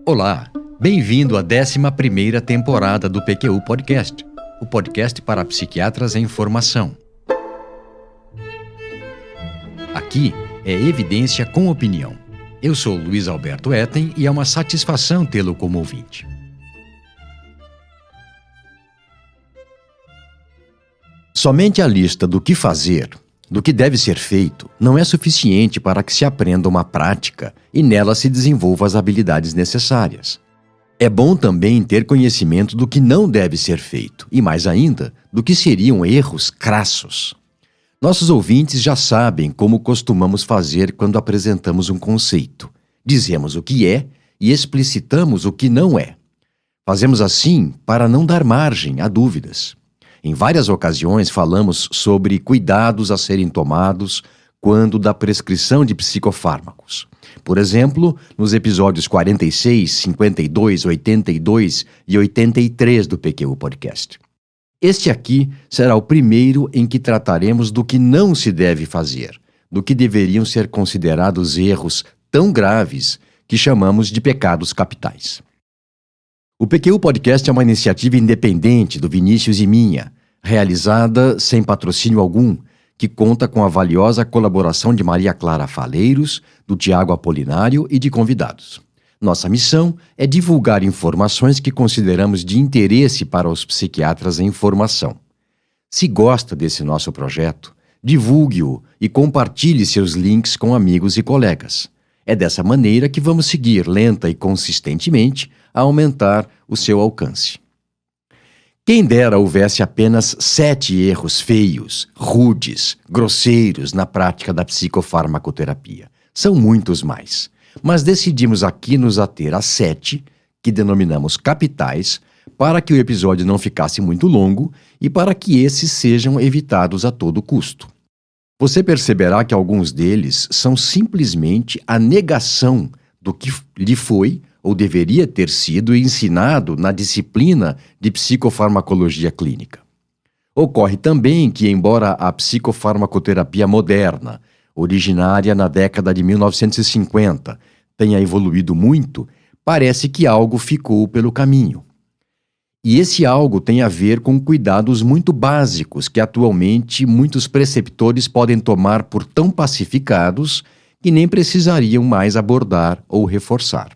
Olá, bem-vindo à 11ª temporada do PQU Podcast, o podcast para psiquiatras em formação. Aqui é evidência com opinião. Eu sou Luiz Alberto Etten e é uma satisfação tê-lo como ouvinte. Somente a lista do que fazer, do que deve ser feito, não é suficiente para que se aprenda uma prática e nela se desenvolvam as habilidades necessárias. É bom também ter conhecimento do que não deve ser feito e, mais ainda, do que seriam erros crassos. Nossos ouvintes já sabem como costumamos fazer quando apresentamos um conceito. Dizemos o que é e explicitamos o que não é. Fazemos assim para não dar margem a dúvidas. Em várias ocasiões falamos sobre cuidados a serem tomados quando da prescrição de psicofármacos. Por exemplo, nos episódios 46, 52, 82 e 83 do PQU Podcast. Este aqui será o primeiro em que trataremos do que não se deve fazer, do que deveriam ser considerados erros tão graves que chamamos de pecados capitais. O PQU Podcast é uma iniciativa independente do Vinícius e minha, realizada sem patrocínio algum, que conta com a valiosa colaboração de Maria Clara Faleiros, do Tiago Apolinário e de convidados. Nossa missão é divulgar informações que consideramos de interesse para os psiquiatras em formação. Se gosta desse nosso projeto, divulgue-o e compartilhe seus links com amigos e colegas. É dessa maneira que vamos seguir lenta e consistentemente a aumentar o seu alcance. Quem dera houvesse apenas 7 erros feios, rudes, grosseiros na prática da psicofarmacoterapia. São muitos mais. Mas decidimos aqui nos ater a 7, que denominamos capitais, para que o episódio não ficasse muito longo e para que esses sejam evitados a todo custo. Você perceberá que alguns deles são simplesmente a negação do que lhe foi ou deveria ter sido ensinado na disciplina de psicofarmacologia clínica. Ocorre também que, embora a psicofarmacoterapia moderna, originária na década de 1950, tenha evoluído muito, parece que algo ficou pelo caminho. E esse algo tem a ver com cuidados muito básicos que atualmente muitos preceptores podem tomar por tão pacificados que nem precisariam mais abordar ou reforçar.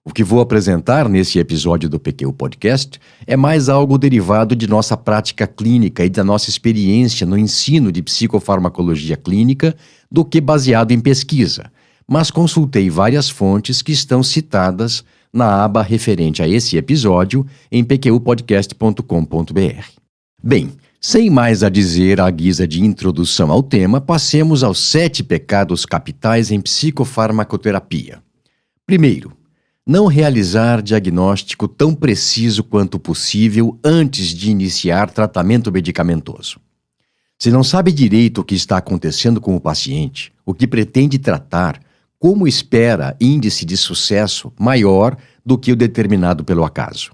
O que vou apresentar nesse episódio do PQU Podcast é mais algo derivado de nossa prática clínica e da nossa experiência no ensino de psicofarmacologia clínica do que baseado em pesquisa, mas consultei várias fontes que estão citadas na aba referente a esse episódio em pqpodcast.com.br. Bem, sem mais a dizer à guisa de introdução ao tema, passemos aos 7 pecados capitais em psicofarmacoterapia. Primeiro, não realizar diagnóstico tão preciso quanto possível antes de iniciar tratamento medicamentoso. Se não sabe direito o que está acontecendo com o paciente, o que pretende tratar, como espera índice de sucesso maior do que o determinado pelo acaso.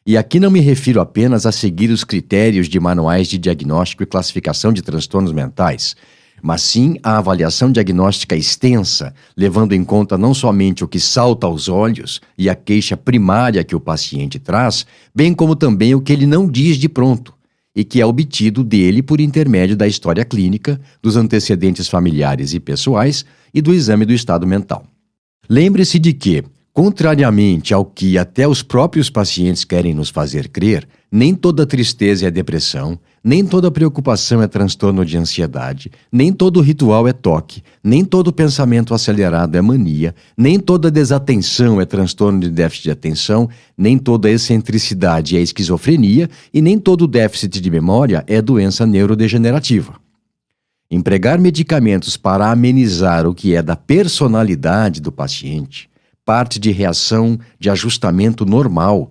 E aqui não me refiro apenas a seguir os critérios de manuais de diagnóstico e classificação de transtornos mentais, mas sim a avaliação diagnóstica extensa, levando em conta não somente o que salta aos olhos e a queixa primária que o paciente traz, bem como também o que ele não diz de pronto, e que é obtido dele por intermédio da história clínica, dos antecedentes familiares e pessoais e do exame do estado mental. Lembre-se de que, contrariamente ao que até os próprios pacientes querem nos fazer crer, nem toda tristeza é depressão, nem toda preocupação é transtorno de ansiedade, nem todo ritual é toque, nem todo pensamento acelerado é mania, nem toda desatenção é transtorno de déficit de atenção, nem toda excentricidade é esquizofrenia e nem todo déficit de memória é doença neurodegenerativa. Empregar medicamentos para amenizar o que é da personalidade do paciente parte de reação de ajustamento normal,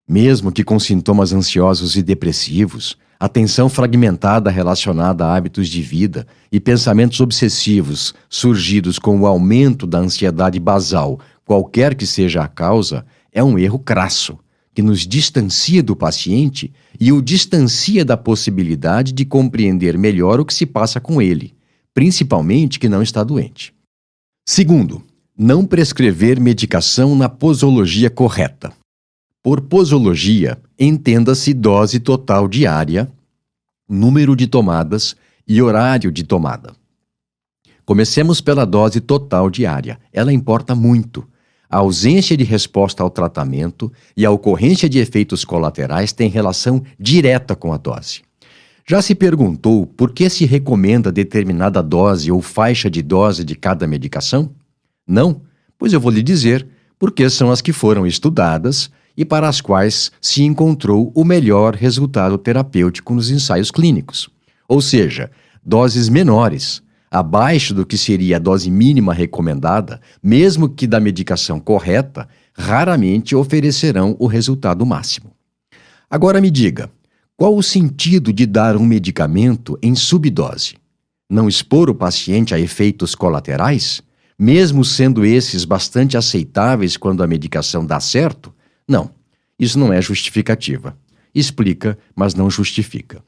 mesmo que com sintomas ansiosos e depressivos, atenção fragmentada relacionada a hábitos de vida e pensamentos obsessivos surgidos com o aumento da ansiedade basal, qualquer que seja a causa, é um erro crasso, que nos distancia do paciente e o distancia da possibilidade de compreender melhor o que se passa com ele, principalmente que não está doente. Segundo, não prescrever medicação na posologia correta. Por posologia, entenda-se dose total diária, número de tomadas e horário de tomada. Comecemos pela dose total diária. Ela importa muito. A ausência de resposta ao tratamento e a ocorrência de efeitos colaterais têm relação direta com a dose. Já se perguntou por que se recomenda determinada dose ou faixa de dose de cada medicação? Não? Pois eu vou lhe dizer, porque são as que foram estudadas e para as quais se encontrou o melhor resultado terapêutico nos ensaios clínicos. Ou seja, doses menores, abaixo do que seria a dose mínima recomendada, mesmo que da medicação correta, raramente oferecerão o resultado máximo. Agora me diga, qual o sentido de dar um medicamento em subdose? Não expor o paciente a efeitos colaterais? Mesmo sendo esses bastante aceitáveis quando a medicação dá certo? Não, isso não é justificativa. Explica, mas não justifica.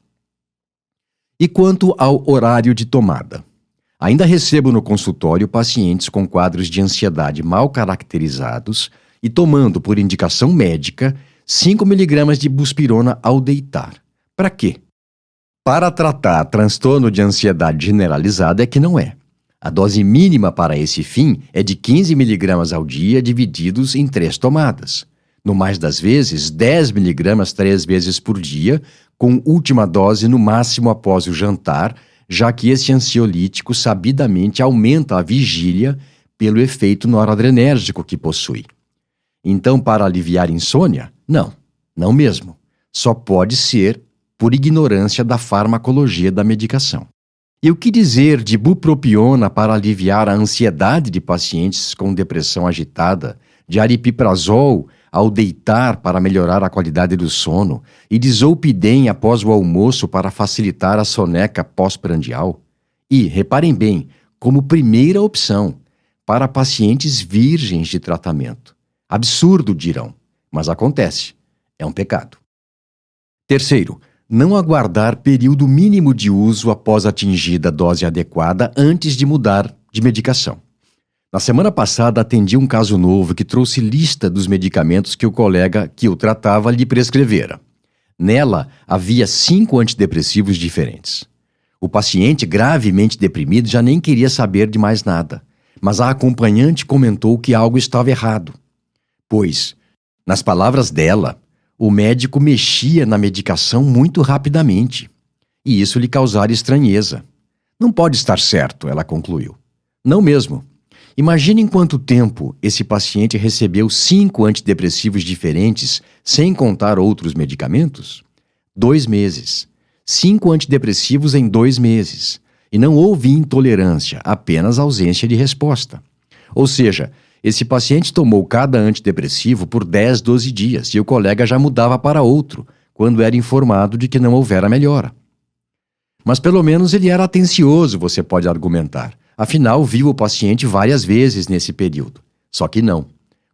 E quanto ao horário de tomada? Ainda recebo no consultório pacientes com quadros de ansiedade mal caracterizados e tomando, por indicação médica, 5 mg de buspirona ao deitar. Para quê? Para tratar transtorno de ansiedade generalizada é que não é. A dose mínima para esse fim é de 15 mg ao dia divididos em 3 tomadas. No mais das vezes, 10 mg 3 vezes por dia, com última dose no máximo após o jantar, já que esse ansiolítico sabidamente aumenta a vigília pelo efeito noradrenérgico que possui. Então, para aliviar insônia? Não mesmo. Só pode ser por ignorância da farmacologia da medicação. E o que dizer de bupropiona para aliviar a ansiedade de pacientes com depressão agitada, de aripiprazol ao deitar para melhorar a qualidade do sono e de zolpidem após o almoço para facilitar a soneca pós-prandial? E, reparem bem, como primeira opção, para pacientes virgens de tratamento. Absurdo, dirão, mas acontece. É um pecado. Terceiro, não aguardar período mínimo de uso após atingida a dose adequada antes de mudar de medicação. Na semana passada atendi um caso novo que trouxe lista dos medicamentos que o colega que o tratava lhe prescrevera. Nela havia 5 antidepressivos diferentes. O paciente, gravemente deprimido, já nem queria saber de mais nada, mas a acompanhante comentou que algo estava errado. Pois, nas palavras dela, o médico mexia na medicação muito rapidamente, e isso lhe causara estranheza. Não pode estar certo, ela concluiu. Não mesmo. Imagine em quanto tempo esse paciente recebeu 5 antidepressivos diferentes, sem contar outros medicamentos? 2 meses. 5 antidepressivos em 2 meses. E não houve intolerância, apenas ausência de resposta. Ou seja, esse paciente tomou cada antidepressivo por 10, 12 dias e o colega já mudava para outro, quando era informado de que não houvera melhora. Mas pelo menos ele era atencioso, você pode argumentar. Afinal, viu o paciente várias vezes nesse período. Só que não.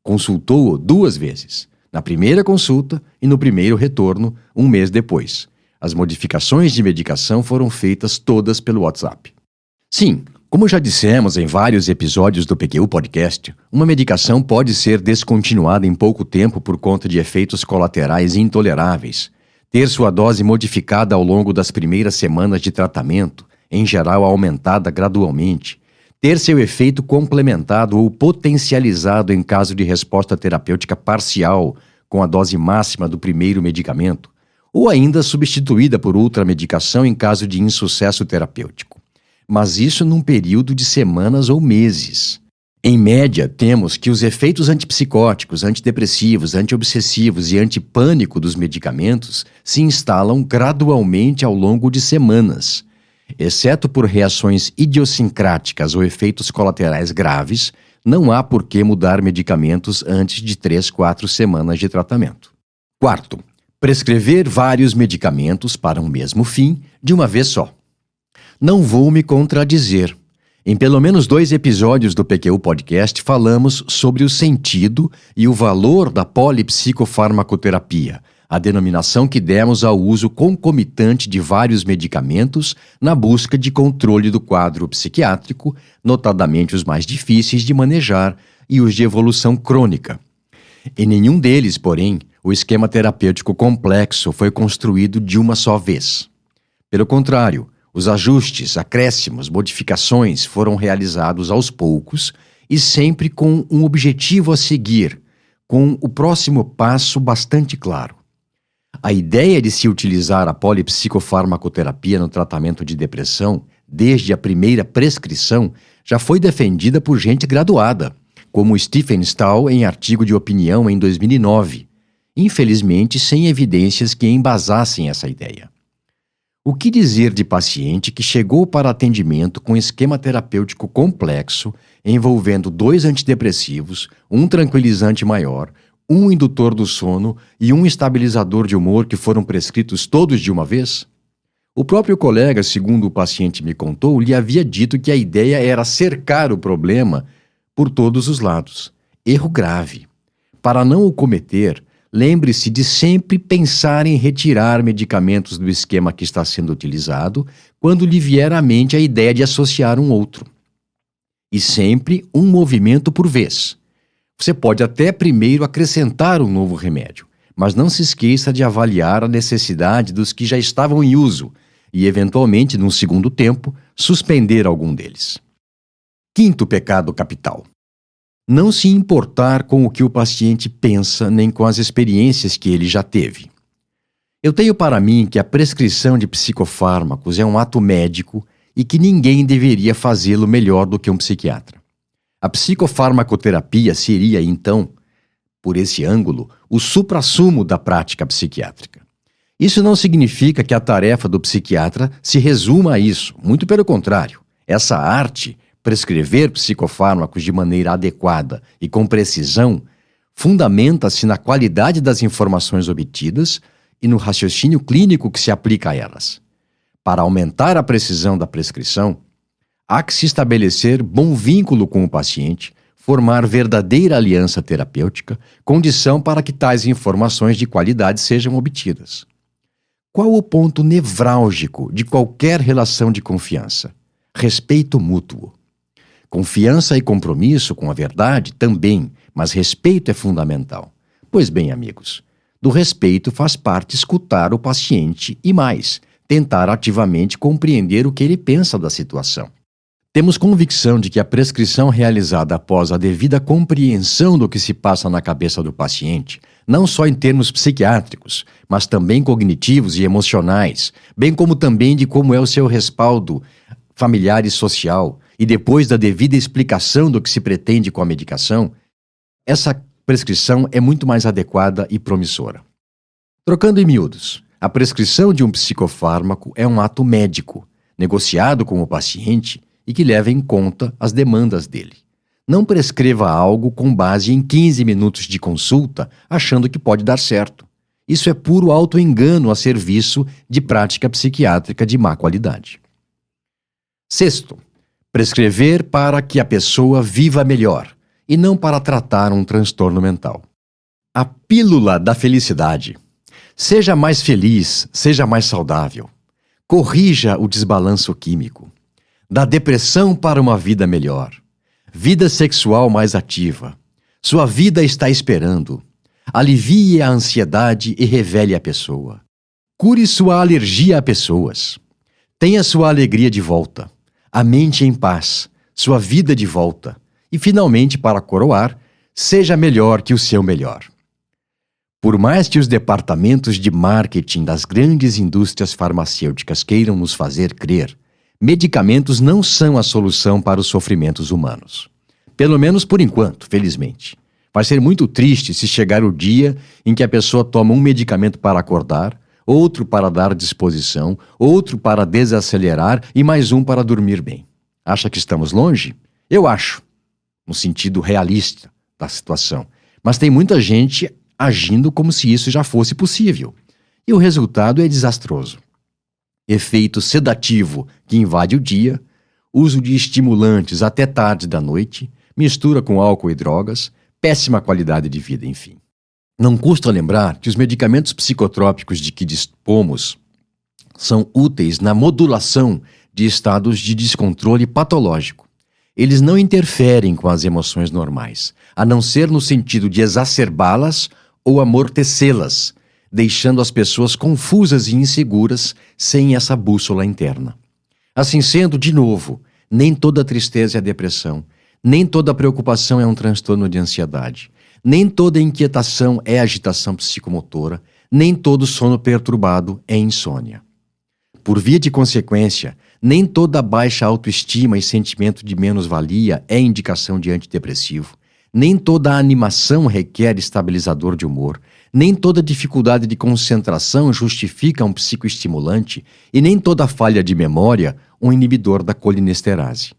Consultou-o 2 vezes. Na primeira consulta e no primeiro retorno, 1 mês depois. As modificações de medicação foram feitas todas pelo WhatsApp. Sim, como já dissemos em vários episódios do PQU Podcast, uma medicação pode ser descontinuada em pouco tempo por conta de efeitos colaterais intoleráveis, ter sua dose modificada ao longo das primeiras semanas de tratamento, em geral aumentada gradualmente, ter seu efeito complementado ou potencializado em caso de resposta terapêutica parcial com a dose máxima do primeiro medicamento, ou ainda substituída por outra medicação em caso de insucesso terapêutico. Mas isso num período de semanas ou meses. Em média, temos que os efeitos antipsicóticos, antidepressivos, antiobsessivos e antipânico dos medicamentos se instalam gradualmente ao longo de semanas. Exceto por reações idiosincráticas ou efeitos colaterais graves, não há por que mudar medicamentos antes de 3, 4 semanas de tratamento. Quarto, prescrever vários medicamentos para um mesmo fim de uma vez só. Não vou me contradizer. Em pelo menos 2 episódios do PQU Podcast, falamos sobre o sentido e o valor da polipsicofarmacoterapia, a denominação que demos ao uso concomitante de vários medicamentos na busca de controle do quadro psiquiátrico, notadamente os mais difíceis de manejar e os de evolução crônica. Em nenhum deles, porém, o esquema terapêutico complexo foi construído de uma só vez. Pelo contrário, os ajustes, acréscimos, modificações foram realizados aos poucos e sempre com um objetivo a seguir, com o próximo passo bastante claro. A ideia de se utilizar a polipsicofarmacoterapia no tratamento de depressão, desde a primeira prescrição, já foi defendida por gente graduada, como Stephen Stahl em artigo de opinião em 2009, infelizmente sem evidências que embasassem essa ideia. O que dizer de paciente que chegou para atendimento com esquema terapêutico complexo, envolvendo 2 antidepressivos, um tranquilizante maior, um indutor do sono e um estabilizador de humor que foram prescritos todos de uma vez? O próprio colega, segundo o paciente me contou, lhe havia dito que a ideia era cercar o problema por todos os lados. Erro grave. Para não o cometer, lembre-se de sempre pensar em retirar medicamentos do esquema que está sendo utilizado quando lhe vier à mente a ideia de associar um outro. E sempre um movimento por vez. Você pode até primeiro acrescentar um novo remédio, mas não se esqueça de avaliar a necessidade dos que já estavam em uso e, eventualmente, num segundo tempo, suspender algum deles. 5º pecado capital. Não se importar com o que o paciente pensa nem com as experiências que ele já teve. Eu tenho para mim que a prescrição de psicofármacos é um ato médico e que ninguém deveria fazê-lo melhor do que um psiquiatra. A psicofarmacoterapia seria, então, por esse ângulo, o suprassumo da prática psiquiátrica. Isso não significa que a tarefa do psiquiatra se resuma a isso, muito pelo contrário. Essa arte, prescrever psicofármacos de maneira adequada e com precisão, fundamenta-se na qualidade das informações obtidas e no raciocínio clínico que se aplica a elas. Para aumentar a precisão da prescrição, há que se estabelecer bom vínculo com o paciente, formar verdadeira aliança terapêutica, condição para que tais informações de qualidade sejam obtidas. Qual o ponto nevrálgico de qualquer relação de confiança? Respeito mútuo. Confiança e compromisso com a verdade também, mas respeito é fundamental. Pois bem, amigos, do respeito faz parte escutar o paciente e mais, tentar ativamente compreender o que ele pensa da situação. Temos convicção de que a prescrição realizada após a devida compreensão do que se passa na cabeça do paciente, não só em termos psiquiátricos, mas também cognitivos e emocionais, bem como também de como é o seu respaldo familiar e social, e depois da devida explicação do que se pretende com a medicação, essa prescrição é muito mais adequada e promissora. Trocando em miúdos, a prescrição de um psicofármaco é um ato médico, negociado com o paciente e que leva em conta as demandas dele. Não prescreva algo com base em 15 minutos de consulta, achando que pode dar certo. Isso é puro autoengano a serviço de prática psiquiátrica de má qualidade. 6º, prescrever para que a pessoa viva melhor e não para tratar um transtorno mental. A pílula da felicidade. Seja mais feliz, seja mais saudável. Corrija o desbalanço químico. Da depressão para uma vida melhor. Vida sexual mais ativa. Sua vida está esperando. Alivie a ansiedade e revele a pessoa. Cure sua alergia a pessoas. Tenha sua alegria de volta. A mente em paz. Sua vida de volta. E, finalmente, para coroar, seja melhor que o seu melhor. Por mais que os departamentos de marketing das grandes indústrias farmacêuticas queiram nos fazer crer, medicamentos não são a solução para os sofrimentos humanos. Pelo menos por enquanto, felizmente. Vai ser muito triste se chegar o dia em que a pessoa toma um medicamento para acordar, outro para dar disposição, outro para desacelerar e mais um para dormir bem. Acha que estamos longe? Eu acho, no sentido realista da situação. Mas tem muita gente agindo como se isso já fosse possível. E o resultado é desastroso. Efeito sedativo que invade o dia, uso de estimulantes até tarde da noite, mistura com álcool e drogas, péssima qualidade de vida, enfim. Não custa lembrar que os medicamentos psicotrópicos de que dispomos são úteis na modulação de estados de descontrole patológico. Eles não interferem com as emoções normais, a não ser no sentido de exacerbá-las ou amortecê-las, deixando as pessoas confusas e inseguras sem essa bússola interna. Assim sendo, de novo, nem toda tristeza é depressão, nem toda preocupação é um transtorno de ansiedade, nem toda inquietação é agitação psicomotora, nem todo sono perturbado é insônia. Por via de consequência, nem toda baixa autoestima e sentimento de menos-valia é indicação de antidepressivo, nem toda animação requer estabilizador de humor, nem toda dificuldade de concentração justifica um psicoestimulante e nem toda falha de memória um inibidor da colinesterase.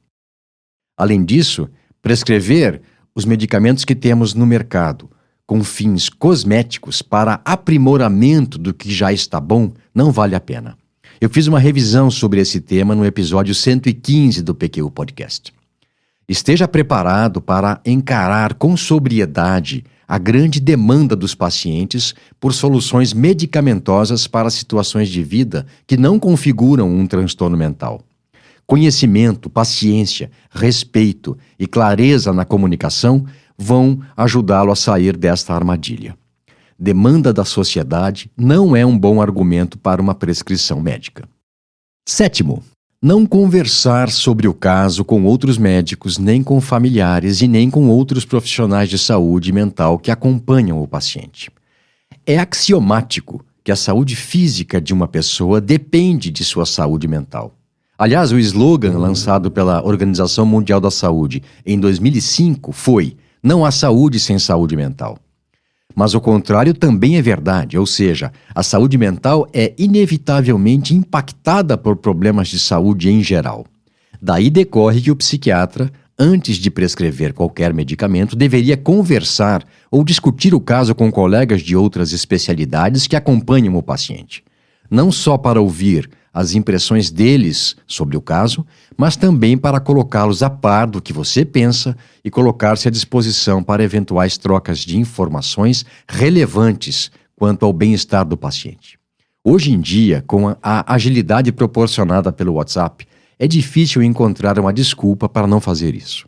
Além disso, prescrever os medicamentos que temos no mercado com fins cosméticos para aprimoramento do que já está bom não vale a pena. Eu fiz uma revisão sobre esse tema no episódio 115 do PQU Podcast. Esteja preparado para encarar com sobriedade a grande demanda dos pacientes por soluções medicamentosas para situações de vida que não configuram um transtorno mental. Conhecimento, paciência, respeito e clareza na comunicação vão ajudá-lo a sair desta armadilha. Demanda da sociedade não é um bom argumento para uma prescrição médica. 7º, não conversar sobre o caso com outros médicos, nem com familiares e nem com outros profissionais de saúde mental que acompanham o paciente. É axiomático que a saúde física de uma pessoa depende de sua saúde mental. Aliás, o slogan lançado pela Organização Mundial da Saúde em 2005 foi: "Não há saúde sem saúde mental". Mas o contrário também é verdade, ou seja, a saúde mental é inevitavelmente impactada por problemas de saúde em geral. Daí decorre que o psiquiatra, antes de prescrever qualquer medicamento, deveria conversar ou discutir o caso com colegas de outras especialidades que acompanham o paciente. Não só para ouvir as impressões deles sobre o caso, mas também para colocá-los a par do que você pensa e colocar-se à disposição para eventuais trocas de informações relevantes quanto ao bem-estar do paciente. Hoje em dia, com a agilidade proporcionada pelo WhatsApp, é difícil encontrar uma desculpa para não fazer isso.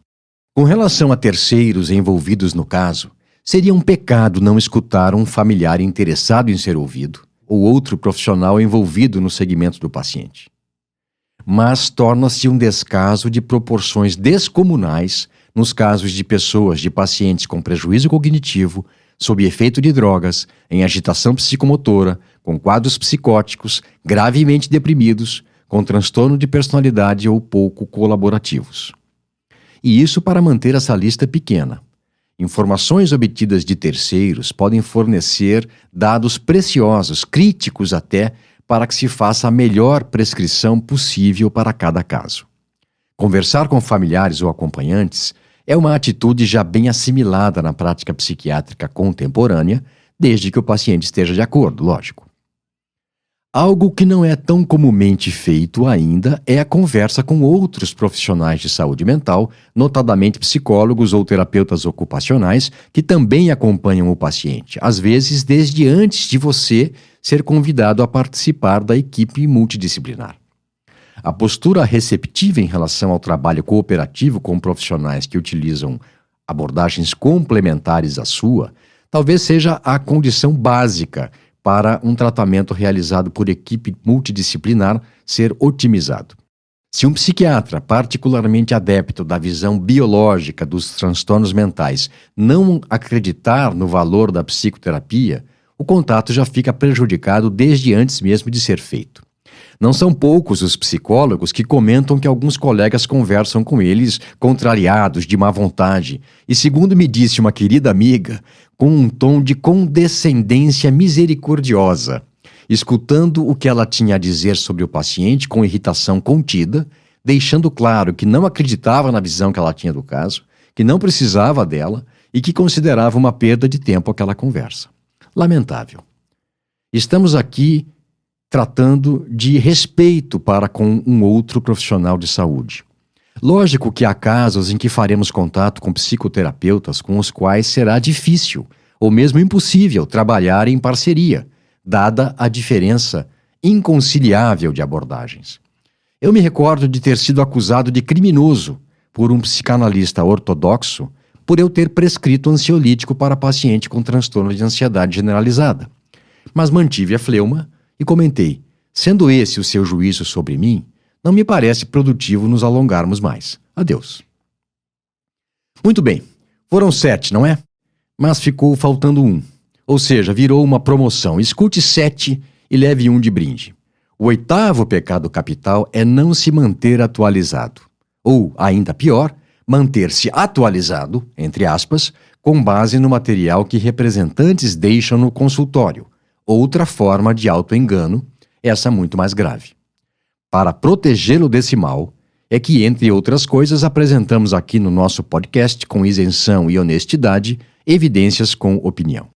Com relação a terceiros envolvidos no caso, seria um pecado não escutar um familiar interessado em ser ouvido, ou outro profissional envolvido no segmento do paciente. Mas torna-se um descaso de proporções descomunais nos casos de pessoas de pacientes com prejuízo cognitivo, sob efeito de drogas, em agitação psicomotora, com quadros psicóticos, gravemente deprimidos, com transtorno de personalidade ou pouco colaborativos. E isso para manter essa lista pequena. Informações obtidas de terceiros podem fornecer dados preciosos, críticos até, para que se faça a melhor prescrição possível para cada caso. Conversar com familiares ou acompanhantes é uma atitude já bem assimilada na prática psiquiátrica contemporânea, desde que o paciente esteja de acordo, lógico. Algo que não é tão comumente feito ainda é a conversa com outros profissionais de saúde mental, notadamente psicólogos ou terapeutas ocupacionais, que também acompanham o paciente, às vezes desde antes de você ser convidado a participar da equipe multidisciplinar. A postura receptiva em relação ao trabalho cooperativo com profissionais que utilizam abordagens complementares à sua, talvez seja a condição básica para um tratamento realizado por equipe multidisciplinar ser otimizado. Se um psiquiatra, particularmente adepto da visão biológica dos transtornos mentais, não acreditar no valor da psicoterapia, o contato já fica prejudicado desde antes mesmo de ser feito. Não são poucos os psicólogos que comentam que alguns colegas conversam com eles contrariados, de má vontade, e segundo me disse uma querida amiga, com um tom de condescendência misericordiosa, escutando o que ela tinha a dizer sobre o paciente com irritação contida, deixando claro que não acreditava na visão que ela tinha do caso, que não precisava dela e que considerava uma perda de tempo aquela conversa. Lamentável. Estamos aqui tratando de respeito para com um outro profissional de saúde. Lógico que há casos em que faremos contato com psicoterapeutas com os quais será difícil, ou mesmo impossível, trabalhar em parceria, dada a diferença inconciliável de abordagens. Eu me recordo de ter sido acusado de criminoso por um psicanalista ortodoxo por eu ter prescrito ansiolítico para paciente com transtorno de ansiedade generalizada. Mas mantive a fleuma e comentei: sendo esse o seu juízo sobre mim, não me parece produtivo nos alongarmos mais. Adeus. Muito bem, foram 7, não é? Mas ficou faltando 1. Ou seja, virou uma promoção. Escute 7 e leve 1 de brinde. O 8º pecado capital é não se manter atualizado. Ou, ainda pior, manter-se atualizado, entre aspas, com base no material que representantes deixam no consultório. Outra forma de autoengano, essa muito mais grave. Para protegê-lo desse mal, é que, entre outras coisas, apresentamos aqui no nosso podcast, com isenção e honestidade, evidências com opinião.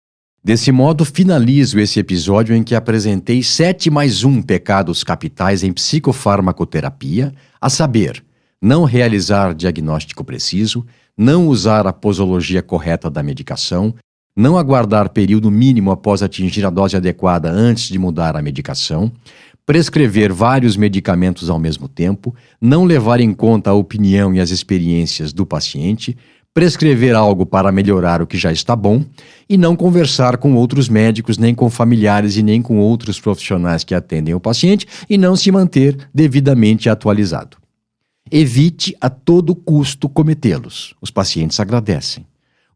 Desse modo, finalizo esse episódio em que apresentei 7 mais 1 pecados capitais em psicofarmacoterapia, a saber, não realizar diagnóstico preciso, não usar a posologia correta da medicação, não aguardar período mínimo após atingir a dose adequada antes de mudar a medicação, prescrever vários medicamentos ao mesmo tempo, não levar em conta a opinião e as experiências do paciente, prescrever algo para melhorar o que já está bom e não conversar com outros médicos, nem com familiares e nem com outros profissionais que atendem o paciente e não se manter devidamente atualizado. Evite a todo custo cometê-los. Os pacientes agradecem.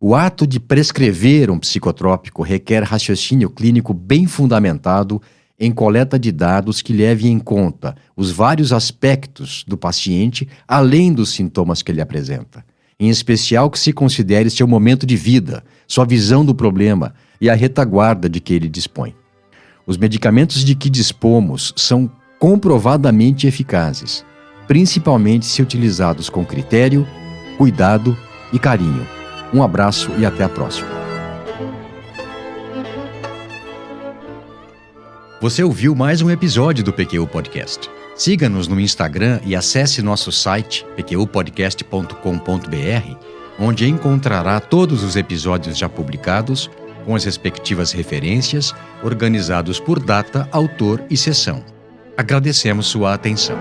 O ato de prescrever um psicotrópico requer raciocínio clínico bem fundamentado em coleta de dados que leve em conta os vários aspectos do paciente, além dos sintomas que ele apresenta. Em especial que se considere seu momento de vida, sua visão do problema e a retaguarda de que ele dispõe. Os medicamentos de que dispomos são comprovadamente eficazes, principalmente se utilizados com critério, cuidado e carinho. Um abraço e até a próxima. Você ouviu mais um episódio do PQU Podcast. Siga-nos no Instagram e acesse nosso site pqpodcast.com.br, onde encontrará todos os episódios já publicados, com as respectivas referências, organizados por data, autor e sessão. Agradecemos sua atenção.